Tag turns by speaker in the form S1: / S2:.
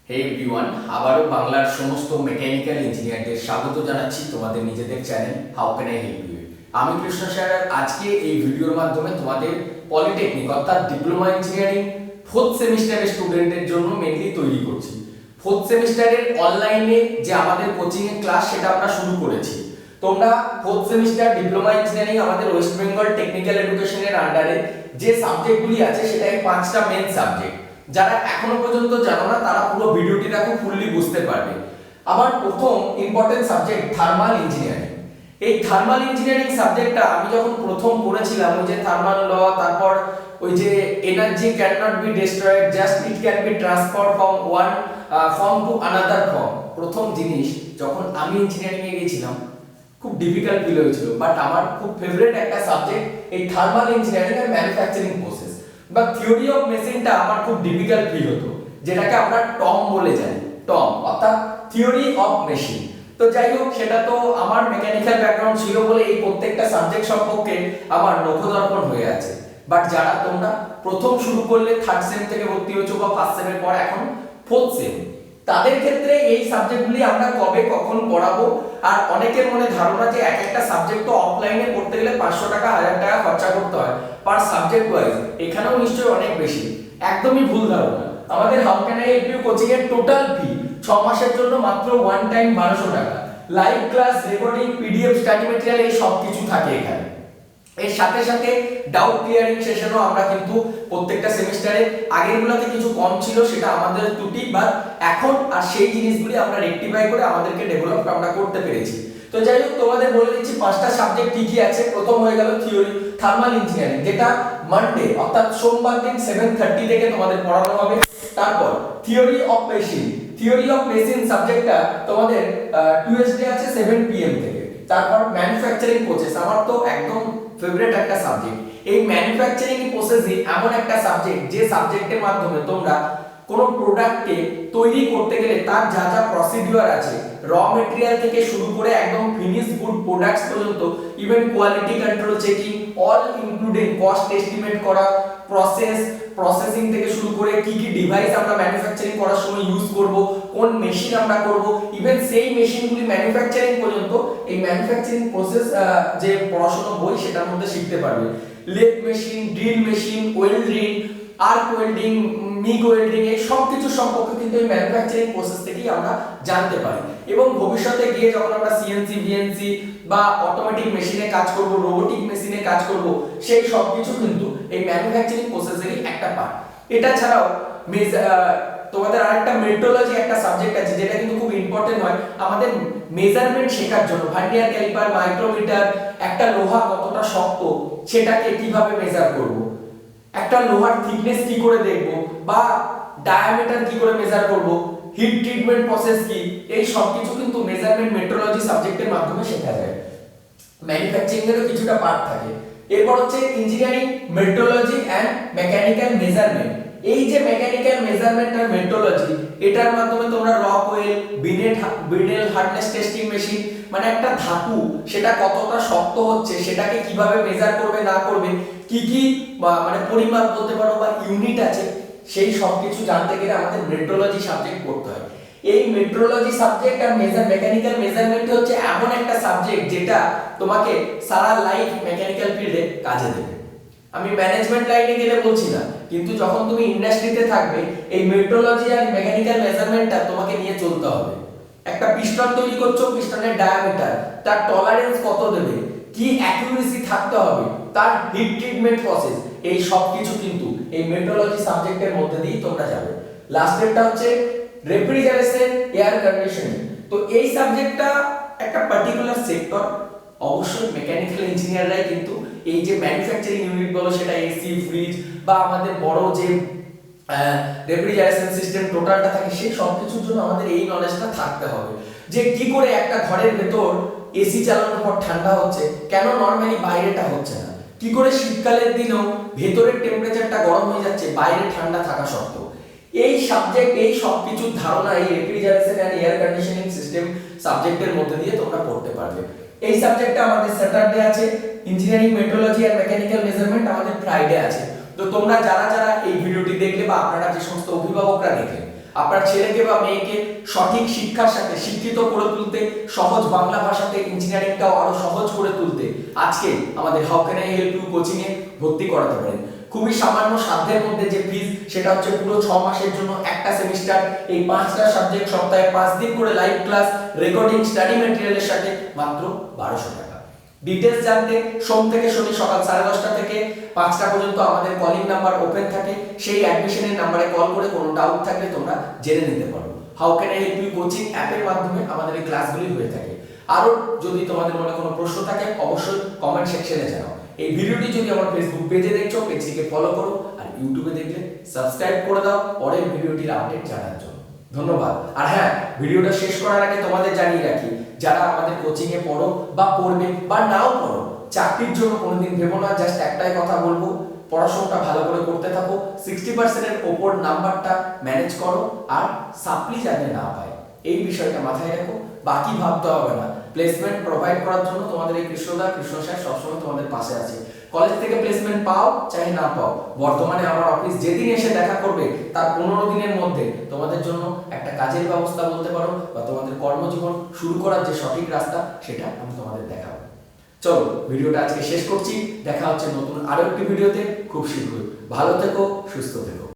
S1: হে everyone, আবারও বাংলার সমস্ত মেকানিক্যাল ইঞ্জিনিয়ারদের স্বাগত জানাচ্ছি তোমাদের নিজেদের channel how can I help you. আমি কৃষ্ণ স্যার, আজকে এই ভিডিওর মাধ্যমে তোমাদের পলিটেকনিক অর্থাৎ ডিপ্লোমা ইঞ্জিনিয়ারিং ফোর্থ সেমিস্টারের স্টুডেন্টদের জন্য মেনলি তৈরি করছি। ফোর্থ সেমিস্টারের অনলাইনে যে আমাদের কোচিং এর ক্লাস সেটা আমরা শুরু করেছি। তোমরা ফোর্থ সেমিস্টার ডিপ্লোমা ইঞ্জিনিয়ারিং আমাদের ওয়েস্ট বেঙ্গল টেকনিক্যাল এডুকেশনের আন্ডারে যে সাবজেক্টগুলি আছে সেটা এই 5টা মেন সাবজেক্ট। যারা এখনো পর্যন্ত জানো না তারা পুরো ভিডিওটি দেখো, ফুললি বুঝতে পারবে। আমার প্রথম ইম্পর্টেন্ট সাবজেক্ট থার্মাল ইঞ্জিনিয়ারিং। এই থার্মাল ইঞ্জিনিয়ারিং সাবজেক্টটা আমি যখন প্রথম পড়েছিলাম, ওই যে থার্মাল ল, তারপর ওই যে energy can not be destroyed, just it can be transfer from one form to another form. প্রথম জিনিস যখন আমি ইঞ্জিনিয়ারিং এ গিয়েছিলাম খুব ডিফিকাল্ট ফিল হয়েছিল, বাট আমার খুব ফেভারিট একটা সাবজেক্ট এই থার্মাল ইঞ্জিনিয়ারিং এর ম্যানুফ্যাকচারিং প্রসেস বা থিওরি অফ মেশিনটা আমার খুব ডিফিকাল্ট ফিল হতো, যেটাকে আমরা টম বলে জানি। টম অর্থাৎ থিওরি অফ মেশিন। তো যাই হোক, সেটা তো আমার মেকানিক্যাল ব্যাকগ্রাউন্ড ছিল বলে এই প্রত্যেকটা সাবজেক্ট সম্পর্কে আমার নখদর্পণ হয়ে আছে। বাট যারা তোমরা প্রথম শুরু করলে, থার্ড সেম থেকে ভর্তি হয়েছো বা ফার্স্ট সেমের পর এখন ফোর্থ সেম, তাদের ক্ষেত্রে এই সাবজেক্টগুলি আমরা কবে কখন পড়াবো। আর অনেকের মনে ধারণা যে এক একটা সাবজেক্ট তো অফলাইনে পড়তে গেলে 500 টাকা 1000 টাকা খরচা করতে হয় পার সাবজেক্ট ওয়াইজ, এখানেও নিশ্চয়ই অনেক বেশি। একদমই ভুল ধারণা। আমাদের how can I help you coaching এর টোটাল ফি 6 মাসের জন্য মাত্র ওয়ান টাইম 1200 টাকা। Live class, recording, PDF, study material এই সব কিছু থাকে এখানে। এর সাথে সাথে ডাউট ক্লিয়ারিং সেশনও আমরা কিন্তু প্রত্যেকটা সেমিস্টারে, আগেরগুলোতে কিছু কম ছিল সেটা আমাদের ত্রুটি, বা এখন আর সেই জিনিসগুলি আমরা রেকটিফাই করে আমাদেরকে ডেভেলপ আমরা করতে পেরেছি। তো যাই হোক, তোমাদের বলে দিচ্ছি 5টা সাবজেক্ট কি কি আছে। প্রথম হয়ে গেল থিওরি থার্মাল ইঞ্জিনিয়ারিং, যেটা মানডে অর্থাৎ সোমবার দিন 7:30 থেকে তোমাদের পড়ানো হবে। তারপর theory of machine, theory of machine সাবজেক্টটা তোমাদের টিউসডে আছে 7 PM থেকে। তারপর ম্যানুফ্যাকচারিং প্রসেস, আমার তো একদম ফেভারিট একটা সাবজেক্ট। এই ম্যানুফ্যাকচারিং প্রসেসই এমন একটা সাবজেক্ট যে সাবজেক্টের মাধ্যমে তোমরা কোনো প্রোডাক্টকে তৈরি করতে গেলে তার যা যা প্রসিডিউর আছে, র মেটেরিয়াল থেকে শুরু করে একদম ফিনিশ গুড প্রোডাক্টস পর্যন্ত, even quality control checking, all including cost estimate করা, প্রসেসিং থেকে শুরু করে কি কি ডিভাইস আমরা ম্যানুফ্যাকচারিং করার সময় ইউজ করব, কোন মেশিন আমরা করব, ইভেন সেই মেশিনগুলি ম্যানুফ্যাকচারিং পর্যন্ত এই ম্যানুফ্যাকচারিং প্রসেস যে পড়াশোনা বই সেটার মধ্যে শিখতে পারবে। Lathe machine, drill machine, welding, arc welding, MIG welding, এই সব কিছু সম্পর্কে কিন্তু এই ম্যানুফ্যাকচারিং প্রসেস থেকেই আমরা জানতে পারি। এবং ভবিষ্যতে গিয়ে যখন আমরা সিএনসি, ভিএনসি বা অটোমেটিক মেশিনে কাজ করব, রোবোটিক মেশিনে কাজ করব, সেই সব কিছু কিন্তু এই ম্যানুফ্যাকচারিং প্রসেসেরই একটা পার্ট। এটা ছাড়াও তোমাদের আরেকটা মেট্রোলজি একটা সাবজেক্ট আছে, যেটা কিন্তু খুব ইম্পর্টেন্ট হয় আমাদের মেজারমেন্ট শেখার জন্য। ভার্নিয়ার ক্যালিপার, মাইক্রোমিটার, একটা লোহা কতটা শক্ত সেটাকে কিভাবে মেজার করব, একটা লোহার থিকনেস কি করে দেখব, বা ডায়ামিটার কি করে মেজার করব, হিট ট্রিটমেন্ট প্রসেস কি, এই সব কিছু কিন্তু মেজারমেন্ট মেট্রোলজি সাবজেক্টের মাধ্যমে শেখা যায়। ম্যানুফ্যাকচারিং এরও কিছুটা পার্ট থাকে। এরপর হচ্ছে engineering metrology and mechanical measurement. এই যে মেকানিক্যাল মেজারমেন্ট আর মেট্রোলজি, এটার মাধ্যমে তোমরা Rockwell, Brinell hardness testing machine, মানে একটা ধাতু সেটা কতটা শক্ত হচ্ছে সেটাকে কিভাবে মেজার করবে না করবে, কি কি মানে পরিমাপ বলতে পারো বা ইউনিট আছে, সেই সব কিছু জানতে গেলে আমাদের মেট্রোলজি সাবজেক্ট পড়তে হয়। এই মেট্রোলজি সাবজেক্ট আর মেকানিক্যাল মেজারমেন্ট হচ্ছে এমন একটা সাবজেক্ট যেটা তোমাকে সারা লাইফ মেকানিক্যাল ফিল্ডে কাজে দেবে। আমি ম্যানেজমেন্ট লাইনে গেলে বলছি না, কিন্তু যখন তুমি ইন্ডাস্ট্রিতে থাকবে এই মেট্রোলজি আর মেকানিক্যাল মেজারমেন্টটা তোমাকে নিয়ে চলতে হবে। একটা পিস্টন তৈরি করছো, পিস্টনের ডায়ামিটার, তার টলারেন্স কত দেবে, কি অ্যাকুরেসি থাকতে হবে, তার হিট ট্রিটমেন্ট প্রসেস, এই সব কিছু কিন্তু এই মেট্রোলজি সাবজেক্টের মধ্যে দিয়ে তোমরা যাবে। লাস্টেরটা হচ্ছে রেফ্রিজারেশন, এয়ার কন্ডিশনিং। তো এই সাবজেক্টটা একটা পার্টিকুলার সেক্টর, অবশ্যই মেকানিক্যাল ইঞ্জিনিয়াররাই কিন্তু এই যে ম্যানুফ্যাকচারিং ইউনিট বলো, সেটা এসি, ফ্রিজ বা আমাদের বড় যে রেফ্রিজারেশন সিস্টেম টোটালটা থাকে, সেই সব কিছুর জন্য আমাদের এই নলেজটা থাকতে হবে যে কি করে একটা ঘরের ভেতর এসি চালানোর পর ঠান্ডা হচ্ছে, কেন নরমালি বাইরেটা হচ্ছে না, কি করে শীতকালের দিনেও ভেতরের টেম্পারেচারটা গরম হয়ে যাচ্ছে বাইরে ঠান্ডা থাকা সত্ত্বেও। এই সাবজেক্ট, এই সব কিছুর ধারণা এই refrigeration and air conditioning system সাবজেক্টের মধ্যে দিয়ে তোমরা পড়তে পারবে। এই সাবজেক্টটা আমাদের স্যাটারডে আছে, ইঞ্জিনিয়ারিং মেট্রোলজি আর মেকানিক্যাল মেজারমেন্ট আমাদের ফ্রাইডে আছে। তো তোমরা যারা যারা এই ভিডিওটি দেখলে বা আপনারা যে সমস্ত অভিভাবকরা দেখলেন, আপনার ছেলেকে বা মেয়েকে সঠিক শিক্ষার সাথে শিক্ষিত করে তুলতে, সহজ বাংলা ভাষাতে ইঞ্জিনিয়ারিংটাও আরো সহজ করে তুলতে আজকে আমাদের how can I help you coaching এ ভর্তি করাতে পারেন। খুবই সামান্য সাধ্যের মধ্যে যে ফিজ, সেটা হচ্ছে পুরো 6 মাসের জন্য একটা সেমিস্টার, এই 5টা সাবজেক্ট, সপ্তাহে 5 দিন করে লাইভ ক্লাস, রেকর্ডিং, স্টাডি ম্যাটেরিয়ালের সাথে মাত্র 1200 টাকা। ডিটেইলস জানতে সোম থেকে শনি সকাল 10:30 থেকে 5টা পর্যন্ত আমাদের কলিং নাম্বার ওপেন থাকে। সেই অ্যাডমিশনের নাম্বারে কল করে কোনো ডাউট থাকলে তোমরা জেনে নিতে পারো। How can I help you coaching অ্যাপের মাধ্যমে আমাদের এই ক্লাসগুলি হয়ে থাকে। আরো যদি তোমাদের মনে কোনো প্রশ্ন থাকে অবশ্যই কমেন্ট সেকশনে জানাও। এই ভিডিওটি যদি আমার ফেসবুক পেজে দেখছো, পেজটিকে ফলো করো, আর ইউটিউবে দেখলে সাবস্ক্রাইব করে দাও পরের ভিডিওটির আপডেট জানার জন্য। ধন্যবাদ। আর হ্যাঁ, ভিডিওটা শেষ করার আগে তোমাদের জানিয়ে রাখি, যারা আমাদের কোচিং এ পড়ো বা পড়বে বা নাও পড়ো, চাকরির জন্য কোনোদিন ভেবো না। জাস্ট একটাই কথা বলবো, পড়াশোনাটা ভালো করে করতে থাকো, 60% এর উপর নাম্বারটা ম্যানেজ করো, আর সাপ্লি যাতে না পায় এই বিষয়টা মাথায় রাখো। বাকি ভাবতে হবে না। প্লেসমেন্ট প্রোভাইড করার জন্য তোমাদের এই কৃষ্ণ স্যার সবসময় তোমাদের পাশে আছে। কলেজ থেকে প্লেসমেন্ট পাও চাই না পাও, বর্তমানে আমার অফিস যেদিন এসে দেখা করবে তার 15 দিনের মধ্যে তোমাদের জন্য একটা কাজের ব্যবস্থা বলতে পারো, বা তোমাদের কর্মজীবন শুরু করার যে সঠিক রাস্তা সেটা আমি তোমাদের দেখাবো। চলো ভিডিওটা আজকে শেষ করছি, দেখা হচ্ছে নতুন আরো একটি ভিডিওতে খুব শীঘ্রই। ভালো থেকো, সুস্থ থেকো।